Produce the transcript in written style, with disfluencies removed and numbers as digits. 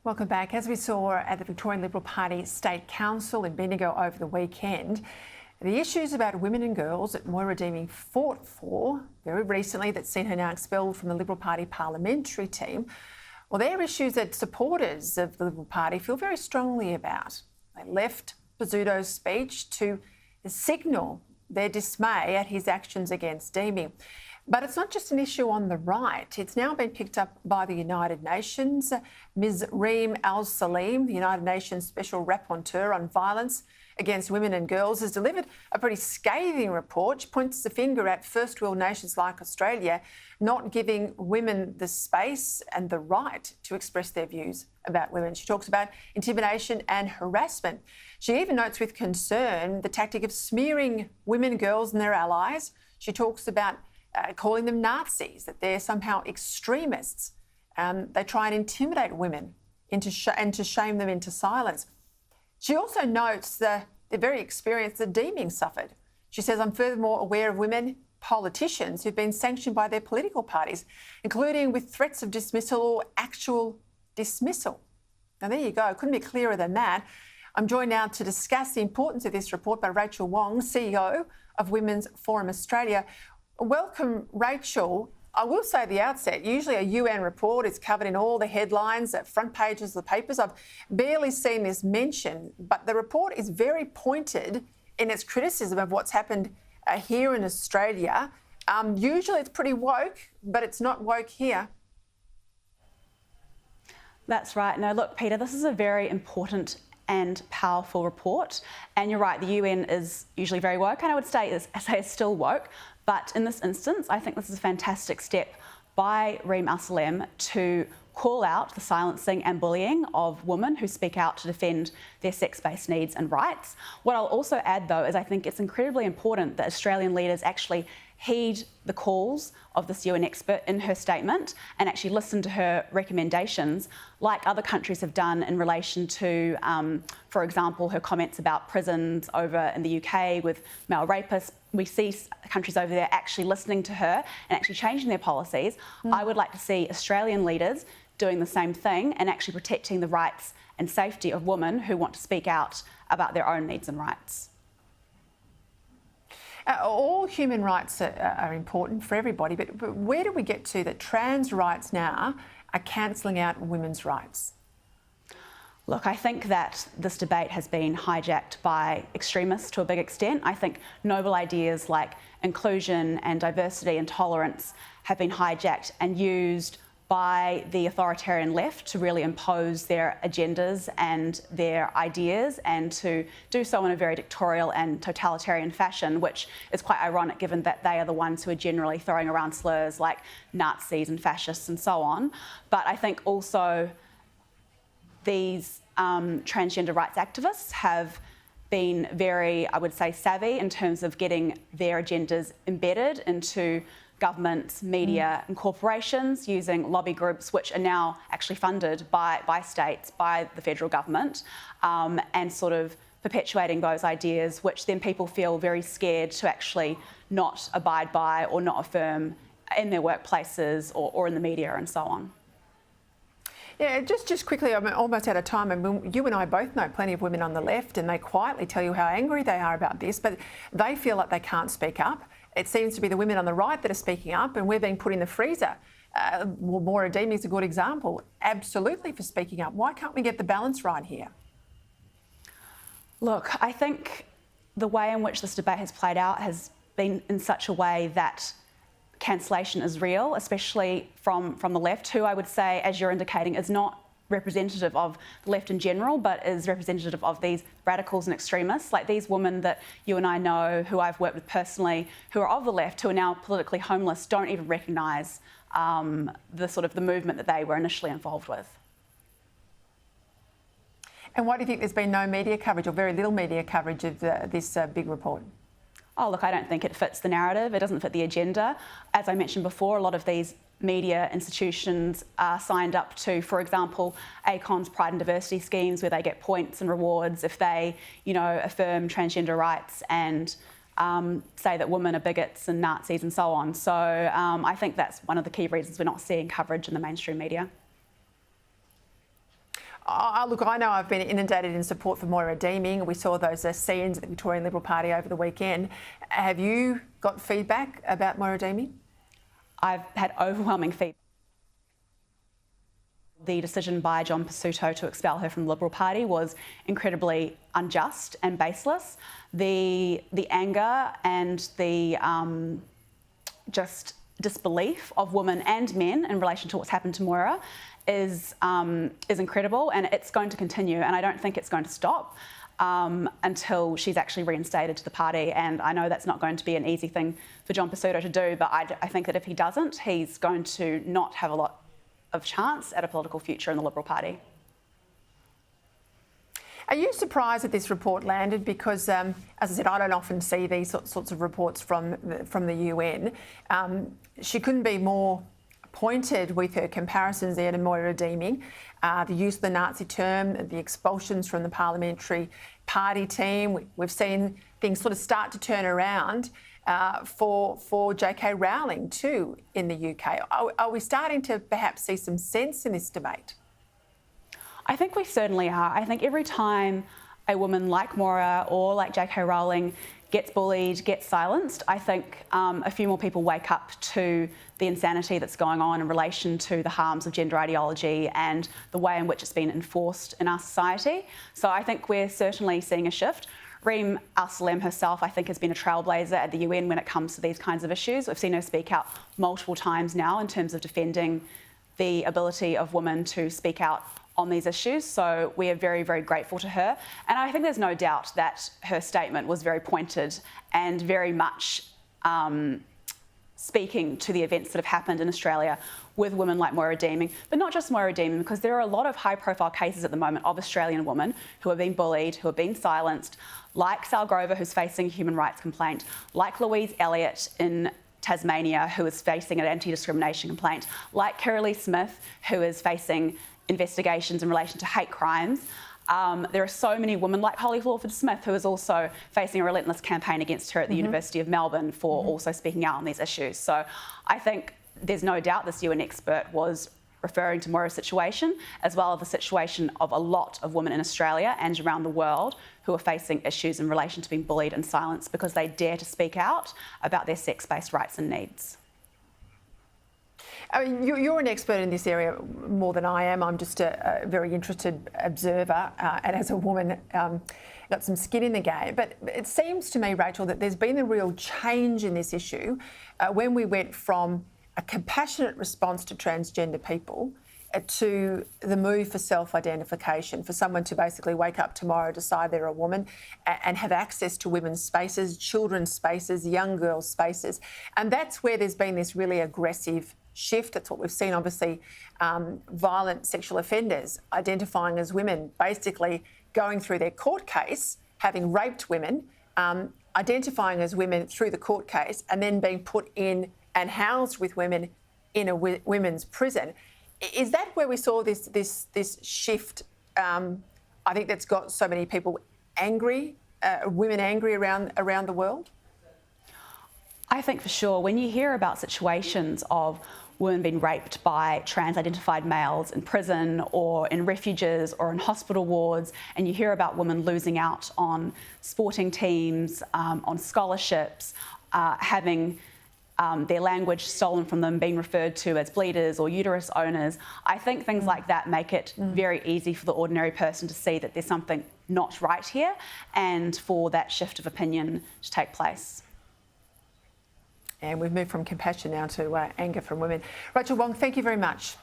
Welcome back. As we saw at the Victorian Liberal Party State Council in Bendigo over the weekend, the issues about women and girls that Moira Deeming fought for very recently, that's seen her now expelled from the Liberal Party parliamentary team, well, they're issues that supporters of the Liberal Party feel very strongly about. They left Pizzuto's speech to signal their dismay at his actions against Deeming. But it's not just an issue on the right. It's now been picked up by the United Nations. Ms. Reem Al-Salim, the United Nations Special Rapporteur on Violence Against Women and Girls, has delivered a pretty scathing report. She points the finger at first world nations like Australia not giving women the space and the right to express their views about women. She talks about intimidation and harassment. She even notes with concern the tactic of smearing women, girls and their allies. She talks about calling them Nazis, that they're somehow extremists. They try and intimidate women and to shame them into silence. She also notes the very experience that Deeming suffered. She says, I'm furthermore aware of women politicians who've been sanctioned by their political parties, including with threats of dismissal or actual dismissal. Now, there you go. Couldn't be clearer than that. I'm joined now to discuss the importance of this report by Rachael Wong, CEO of Women's Forum Australia. Welcome, Rachael. I will say at the outset, usually a UN report is covered in all the headlines, at front pages of the papers. I've barely seen this mentioned, but the report is very pointed in its criticism of what's happened here in Australia. Usually it's pretty woke, but it's not woke here. That's right. No, look, Peta, this is a very important and powerful report. And you're right, the UN is usually very woke, and I would say it's still woke. But in this instance, I think this is a fantastic step by Reem Al-Salim to call out the silencing and bullying of women who speak out to defend their sex-based needs and rights. What I'll also add, though, is I think it's incredibly important that Australian leaders actually heed the calls of this UN expert in her statement and actually listen to her recommendations, like other countries have done in relation to, for example, her comments about prisons over in the UK with male rapists. We see countries over there actually listening to her and actually changing their policies. I would like to see Australian leaders doing the same thing and actually protecting the rights and safety of women who want to speak out about their own needs and rights. All human rights are important for everybody, but where do we get to that trans rights now are cancelling out women's rights? Look, I think that this debate has been hijacked by extremists to a big extent. I think noble ideas like inclusion and diversity and tolerance have been hijacked and used by the authoritarian left to really impose their agendas and their ideas, and to do so in a very dictatorial and totalitarian fashion, which is quite ironic given that they are the ones who are generally throwing around slurs like Nazis and fascists and so on. But I think also these transgender rights activists have been very, I would say, savvy in terms of getting their agendas embedded into governments, media and corporations, using lobby groups which are now actually funded by states, by the federal government, and sort of perpetuating those ideas, which then people feel very scared to actually not abide by or not affirm in their workplaces or in the media and so on. Yeah, just quickly, I'm almost out of time. I mean, you and I both know plenty of women on the left, and they quietly tell you how angry they are about this, but they feel like they can't speak up. It seems to be the women on the right that are speaking up, and we're being put in the freezer. Well, Moira Deeming is a good example, absolutely, for speaking up. Why can't we get the balance right here? Look, I think the way in which this debate has played out has been in such a way that cancellation is real, especially from the left, who I would say, as you're indicating, is not representative of the left in general, but is representative of these radicals and extremists, like these women that you and I know, who I've worked with personally, who are of the left, who are now politically homeless, don't even recognise the movement that they were initially involved with. And why do you think there's been no media coverage, or very little media coverage of this big report? Oh, look, I don't think it fits the narrative. It doesn't fit the agenda. As I mentioned before, a lot of these media institutions are signed up to, for example, ACON's Pride and Diversity schemes, where they get points and rewards if they, affirm transgender rights and say that women are bigots and Nazis and so on. So I think that's one of the key reasons we're not seeing coverage in the mainstream media. Look, I know I've been inundated in support for Moira Deeming. We saw those scenes at the Victorian Liberal Party over the weekend. Have you got feedback about Moira Deeming? I've had overwhelming feedback. The decision by John Pesutto to expel her from the Liberal Party was incredibly unjust and baseless. The anger and the just disbelief of women and men in relation to what's happened to Moira is incredible, and it's going to continue, and I don't think it's going to stop until she's actually reinstated to the party. And I know that's not going to be an easy thing for John Pesutto to do, but I think that if he doesn't, he's going to not have a lot of chance at a political future in the Liberal Party. Are you surprised that this report landed? Because, as I said, I don't often see these sorts of reports from the UN. She couldn't be more pointed with her comparisons there to Moira Deeming. The use of the Nazi term, the expulsions from the parliamentary party team. We've seen things sort of start to turn around for J.K. Rowling too in the UK. Are we starting to perhaps see some sense in this debate? I think we certainly are. I think every time a woman like Moira or like J.K. Rowling gets bullied, gets silenced, I think a few more people wake up to the insanity that's going on in relation to the harms of gender ideology and the way in which it's been enforced in our society. So I think we're certainly seeing a shift. Reem Al-Salem herself, I think, has been a trailblazer at the UN when it comes to these kinds of issues. We've seen her speak out multiple times now in terms of defending the ability of women to speak out on these issues. So we are very, very grateful to her. And I think there's no doubt that her statement was very pointed and very much speaking to the events that have happened in Australia with women like Moira Deeming, but not just Moira Deeming, because there are a lot of high-profile cases at the moment of Australian women who are being bullied, who are being silenced, like Sal Grover, who's facing a human rights complaint, like Louise Elliott in Tasmania, who is facing an anti-discrimination complaint, like Kirralie Smith, who is facing investigations in relation to hate crimes. There are so many women like Holly Lawford-Smith, who is also facing a relentless campaign against her at the University of Melbourne for also speaking out on these issues. So I think there's no doubt this UN expert was referring to Moira's situation, as well as the situation of a lot of women in Australia and around the world who are facing issues in relation to being bullied and silenced because they dare to speak out about their sex-based rights and needs. I mean, you're an expert in this area more than I am. I'm just a very interested observer, and as a woman, got some skin in the game. But it seems to me, Rachael, that there's been a real change in this issue when we went from a compassionate response to transgender people to the move for self-identification, for someone to basically wake up tomorrow, decide they're a woman and have access to women's spaces, children's spaces, young girls' spaces. And that's where there's been this really aggressive shift. That's what we've seen, obviously, violent sexual offenders identifying as women, basically going through their court case, having raped women, identifying as women through the court case, and then being put in and housed with women in a women's prison. Is that where we saw this shift? I think that's got so many people angry, women angry around the world. I think for sure, when you hear about situations of women being raped by trans-identified males in prison or in refuges or in hospital wards, and you hear about women losing out on sporting teams, on scholarships, having their language stolen from them, being referred to as bleeders or uterus owners, I think things like that make it very easy for the ordinary person to see that there's something not right here and for that shift of opinion to take place. And we've moved from compassion now to anger from women. Rachael Wong, thank you very much.